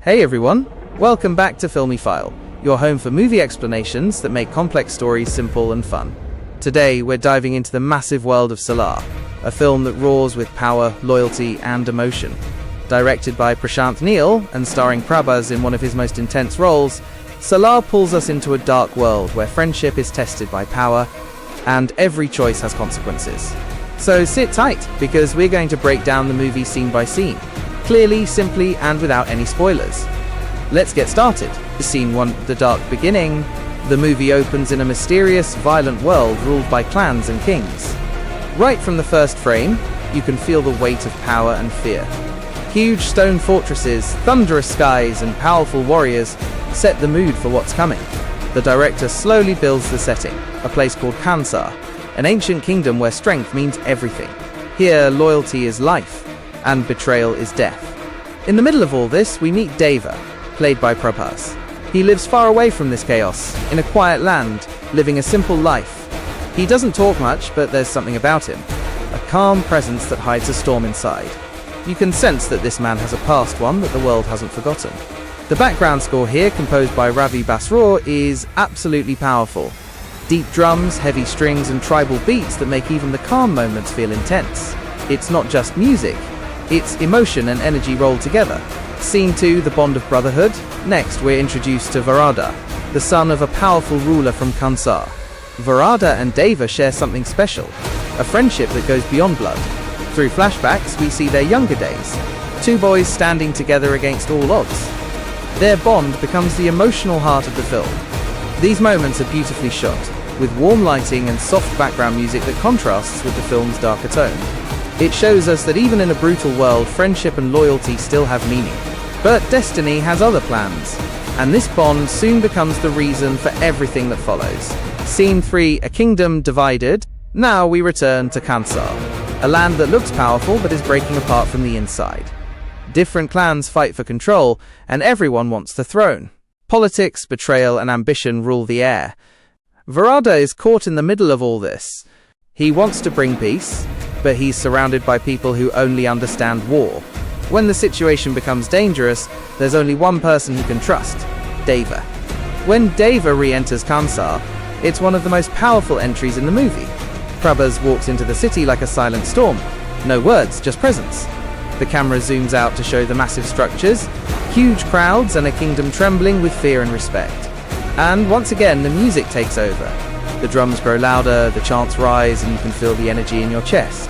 Hey everyone, welcome back to FilmyPhile, your home for movie explanations that make complex stories simple and fun. Today we're diving into the massive world of Salaar, a film that roars with power, loyalty and emotion. Directed by Prashanth Neel and starring Prabhas in one of his most intense roles, Salaar pulls us into a dark world where friendship is tested by power and every choice has consequences. So sit tight, because we're going to break down the movie scene by scene, clearly, simply, and without any spoilers. Let's get started. Scene 1, The Dark Beginning. The movie opens in a mysterious, violent world ruled by clans and kings. Right from the first frame, you can feel the weight of power and fear. Huge stone fortresses, thunderous skies, and powerful warriors set the mood for what's coming. The director slowly builds the setting, a place called Kansar, an ancient kingdom where strength means everything. Here, loyalty is life, and betrayal is death. In the middle of all this, we meet Deva, played by Prabhas. He lives far away from this chaos, in a quiet land, living a simple life. He doesn't talk much, but there's something about him, a calm presence that hides a storm inside. You can sense that this man has a past, one that the world hasn't forgotten. The background score here, composed by Ravi Basrur, is absolutely powerful. Deep drums, heavy strings, and tribal beats that make even the calm moments feel intense. It's not just music. It's emotion and energy rolled together. Scene 2, The Bond of Brotherhood. Next, we're introduced to Varada, the son of a powerful ruler from Kansar. Varada and Deva share something special, a friendship that goes beyond blood. Through flashbacks, we see their younger days, two boys standing together against all odds. Their bond becomes the emotional heart of the film. These moments are beautifully shot, with warm lighting and soft background music that contrasts with the film's darker tone. It shows us that even in a brutal world, friendship and loyalty still have meaning. But destiny has other plans, and this bond soon becomes the reason for everything that follows. Scene 3, A Kingdom Divided. Now we return to Kansar, a land that looks powerful but is breaking apart from the inside. Different clans fight for control, and everyone wants the throne. Politics, betrayal, and ambition rule the air. Varada is caught in the middle of all this. He wants to bring peace, but he's surrounded by people who only understand war. When the situation becomes dangerous, there's only one person who can trust: Deva. When Deva re-enters Kansar, it's one of the most powerful entries in the movie. Prabhas walks into the city like a silent storm. No words, just presence. The camera zooms out to show the massive structures, huge crowds, and a kingdom trembling with fear and respect. And once again, the music takes over. The drums grow louder, the chants rise, and you can feel the energy in your chest.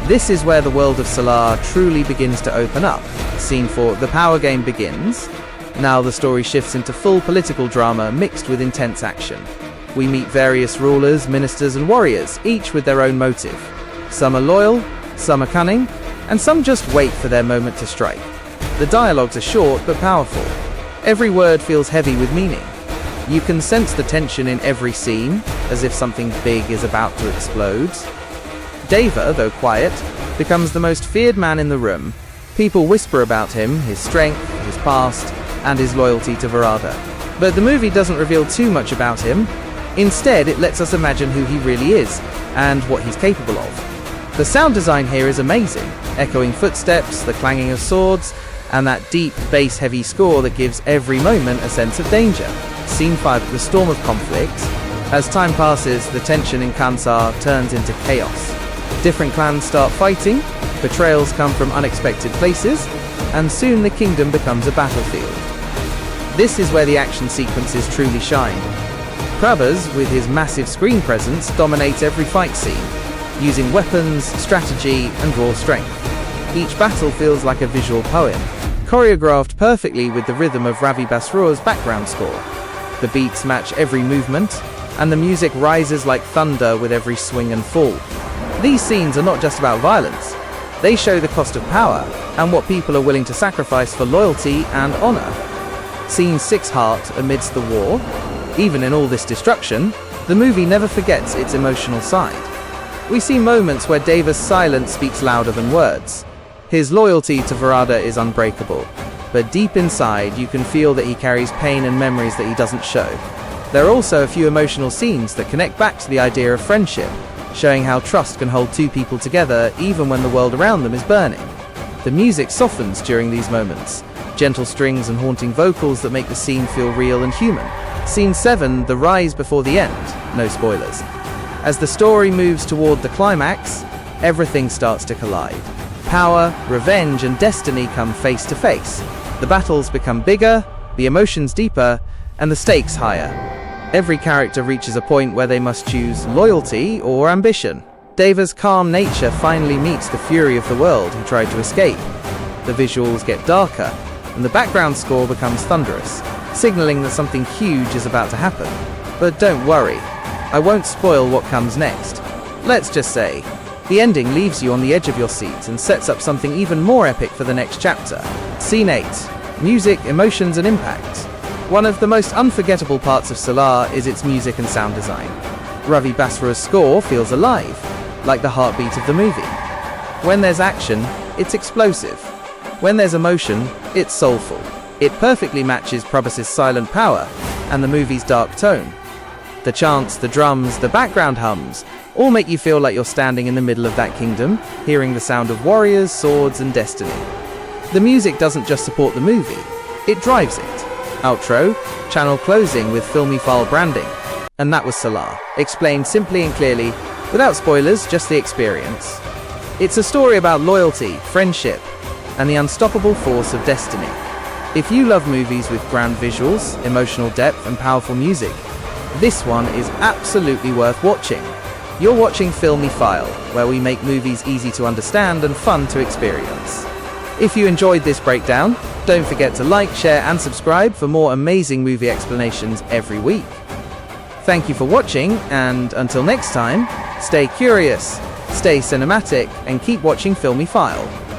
This is where the world of Salaar truly begins to open up. Scene 4, The Power Game begins. Now the story shifts into full political drama mixed with intense action. We meet various rulers, ministers, and warriors, each with their own motive. Some are loyal, some are cunning, and some just wait for their moment to strike. The dialogues are short but powerful. Every word feels heavy with meaning. You can sense the tension in every scene, as if something big is about to explode. Deva, though quiet, becomes the most feared man in the room. People whisper about him, his strength, his past, and his loyalty to Varada. But the movie doesn't reveal too much about him. Instead, it lets us imagine who he really is, and what he's capable of. The sound design here is amazing, echoing footsteps, the clanging of swords, and that deep, bass-heavy score that gives every moment a sense of danger. Scene 5, The Storm of Conflict. As time passes, the tension in Kansar turns into chaos. Different clans start fighting, betrayals come from unexpected places, and soon the kingdom becomes a battlefield. This is where the action sequences truly shine. Prabhas, with his massive screen presence, dominates every fight scene, using weapons, strategy, and raw strength. Each battle feels like a visual poem, choreographed perfectly with the rhythm of Ravi Basrur's background score. The beats match every movement, and the music rises like thunder with every swing and fall. These scenes are not just about violence. They show the cost of power and what people are willing to sacrifice for loyalty and honor. Scene 6, Heart, amidst the war. Even in all this destruction, the movie never forgets its emotional side. We see moments where Deva's silence speaks louder than words. His loyalty to Varada is unbreakable, but deep inside you can feel that he carries pain and memories that he doesn't show. There are also a few emotional scenes that connect back to the idea of friendship, showing how trust can hold two people together even when the world around them is burning. The music softens during these moments, gentle strings and haunting vocals that make the scene feel real and human. Scene 7, the rise before the end. No spoilers. As the story moves toward the climax, everything starts to collide. Power, revenge, and destiny come face to face. The battles become bigger, the emotions deeper, and the stakes higher. Every character reaches a point where they must choose loyalty or ambition. Deva's calm nature finally meets the fury of the world who tried to escape. The visuals get darker, and the background score becomes thunderous, signaling that something huge is about to happen. But don't worry, I won't spoil what comes next. Let's just say, the ending leaves you on the edge of your seat and sets up something even more epic for the next chapter. Scene 8. Music, emotions, and impact. One of the most unforgettable parts of Salaar is its music and sound design. Ravi Basra's score feels alive, like the heartbeat of the movie. When there's action, it's explosive. When there's emotion, it's soulful. It perfectly matches Prabhas's silent power and the movie's dark tone. The chants, the drums, the background hums all make you feel like you're standing in the middle of that kingdom, hearing the sound of warriors, swords, and destiny. The music doesn't just support the movie, it drives it. Outro, channel closing with FilmyPhile branding. And that was Salaar, explained simply and clearly, without spoilers, just the experience. It's a story about loyalty, friendship, and the unstoppable force of destiny. If you love movies with grand visuals, emotional depth, and powerful music, this one is absolutely worth watching. You're watching FilmyPhile, where we make movies easy to understand and fun to experience. If you enjoyed this breakdown, don't forget to like, share, and subscribe for more amazing movie explanations every week. Thank you for watching, and until next time, stay curious, stay cinematic, and keep watching FilmyPhile.